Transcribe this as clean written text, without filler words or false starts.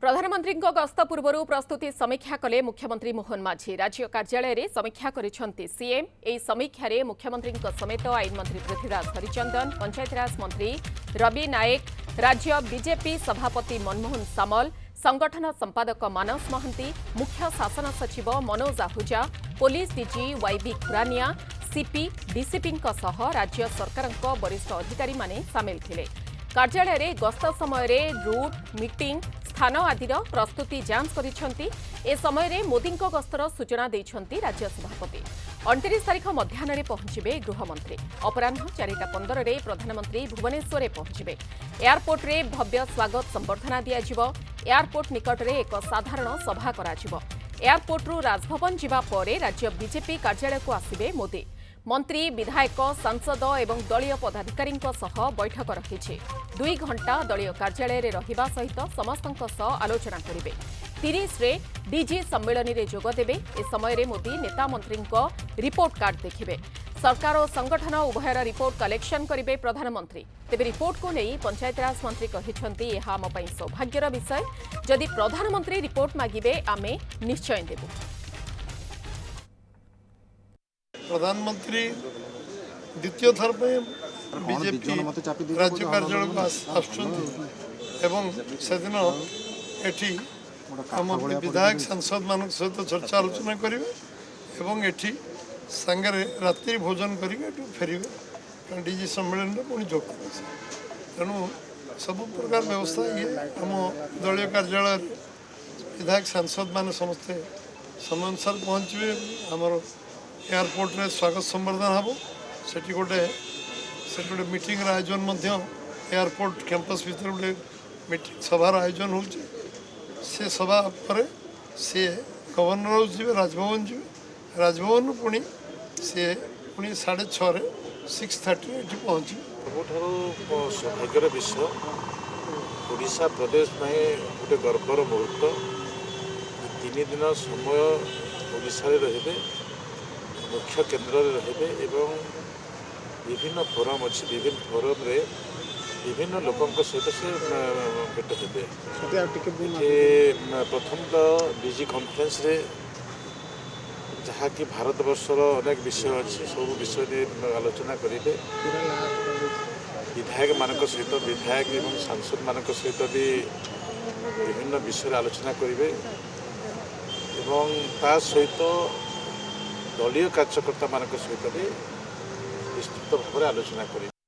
प्रधानमंत्री गस्त पूर्व प्रस्तुति समीक्षा कले मुख्यमंत्री मोहन माझी राज्य कार्यालय में समीक्षा करिसेंति सीएम। एही समीक्षार मुख्यमंत्री समेत आईन मंत्री पृथ्वीराज हरिचंदन, पंचायतराज मंत्री रवि नायक, राज्य बीजेपी सभापति मनमोहन सामल, संगठन संपादक मानस महंती, मुख्य शासन सचिव Manoj Ahuja, police DG YB Khurania, CP DCP राज्य सरकार वरिष्ठ अधिकारी माने सामिल थिले। कार्यालय में गस्त समय रूट मीटिंग स्थान आदिर प्रस्तुति जांच करिसेंति। ए समय मोदी गस्तर सूचना देइछंति राज्य सभापति। 29 तारीख मध्याह्न पहुंचे गृहमंत्री। अपराह्न 4:15 रे प्रधानमंत्री भुवनेश्वर पहुंचे। एयरपोर्ट रे भव्य स्वागत संबर्धना दियाजिवो। एयरपोर्ट निकट में एक साधारण सभा कराजिवो। एयरपोर्टरू राजभवन जिबा परे राज्य बीजेपी कार्यालय को आसिबे मोदी। मंत्री, विधायक, सांसद एवं दलीय पदाधिकारी बैठक रही। 2 घंटा दलीय कार्यालय में रहिबा सहित समस्त आलोचना करेंगे। 30 रे डीजी सम्मेलन में जोगदेवे। ए समय मोदी नेता मंत्री रिपोर्ट कार्ड देखिबे। सरकार और संगठन उभयर रिपोर्ट कलेक्शन करेंगे प्रधानमंत्री। तेबे रिपोर्ट को नहीं पंचायतराज मंत्री कहते यह आम सौभाग्यर विषय। जदि प्रधानमंत्री रिपोर्ट मागिबे आमे निश्चय देबु। प्रधानमंत्री द्वितीय थर पे बीजेपी राज्य कार्यालय को आसुदिन एठी आम विधायक सांसद मान सहित चर्चा आलोचना करेंगे। एठी सांगे रात्रि भोजन करके फेरवे डीजी सम्मेलन में पुणी जोग कर। तेणु सब प्रकार व्यवस्था ये आम दलीय कार्यालय विधायक सांसद मान समस्ते समय अनुसार पहुँचे। आमर एयरपोर्ट रे स्वागत संबर्धना हम सेठी गोटे मीटिंग आयोजन एयरपोर्ट कैंपस भीतर गोटे मीटिंग सभार आयोजन हो सभा पर सी गवर्नर हाउस जी राजभवन जी राजभवन पुणी सी पुणी 6:30 6:30 ये पहुँचे। सब सौभाग्यर विषय ओडिशा प्रदेश में गोटे गर्वर मुहूर्त। 3 दिन समय ओडिशा रे मुख्य केन्द्र रे एवं विभिन्न फोरम अच्छी विभिन्न फोरम रे विभिन्न लोकों सहित से भेट हे। प्रथम तो डीजी कॉन्फ्रेंस रे जहाँ कि भारत वर्षर अनेक विषय अच्छी सब विषय आलोचना करेंगे। विधायक मान सहित विधायक एवं सांसद मान सहित भी विभिन्न विषय आलोचना करेंगे एवं ता सहित दलीय कार्यकर्ता मान सहित भी विस्तृत भाव में आलोचना करेंगे।